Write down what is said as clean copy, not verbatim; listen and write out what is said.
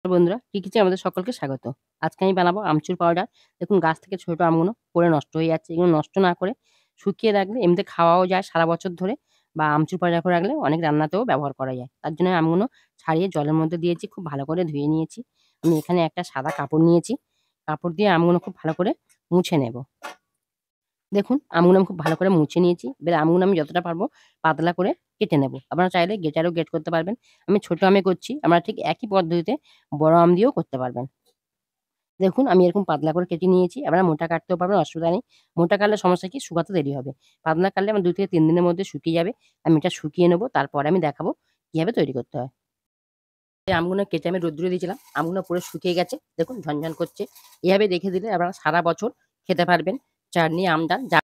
বন্ধুরা, কিচেনে আমাদের সকলকে স্বাগত। আজকে আমি বানাবো আমচুর পাউডার। দেখুন গাছ থেকে ছোট আমগুলো পড়ে নষ্ট হয়ে যাচ্ছে। এগুলো নষ্ট না করে শুকিয়ে রাখলে এমনিতে খাওয়াও যায় সারা বছর ধরে, বা আমচুর পাউডার করে রাখলে অনেক রান্নাতেও ব্যবহার করা যায়। তার জন্য আমগুলো ছাড়িয়ে জলের মধ্যে দিয়েছি, খুব ভালো করে ধুয়ে নিয়েছি। আমি এখানে একটা সাদা কাপড় নিয়েছি। কাপড় দিয়ে আমগুলো খুব ভালো করে মুছে নেব। দেখুন আমগুলো আমি খুব ভালো করে মুছে নিয়েছি। এবার আমগুলো আমি যতটা পারবো পাতলা করে কেটে নেব। আপনারা চাইলে গ্রেটারেও গ্রেট করতে পারবেন। আমি ছোট আমে করছি। আপনারা ঠিক একই পদ্ধতিতে বড় আম দিয়েও করতে পারবেন। দেখুন আমি এরকম পাতলা করে কেটে নিয়েছি। আপনারা মোটা কাটতেও পারবেন, অসুবিধা নেই। মোটা কাটলে সমস্যা কি, শুকাতে দেরি হবে। পাতলা কাটলে আমার ২ থেকে ৩ দিনের মধ্যে শুকিয়ে যাবে। আমি এটা শুকিয়ে নেব। তারপরে আমি দেখাবো কিভাবে তৈরি করতে হয়। এই আমগুলো কেটে আমি রোদ্দুরে দিয়েছিলাম। আমগুলো পুরো শুকিয়ে গেছে। দেখুন ঝনঝন করছে। এভাবে রেখে দিলে আপনারা সারা বছর খেতে পারবেন। চাটনি, আমডাল যা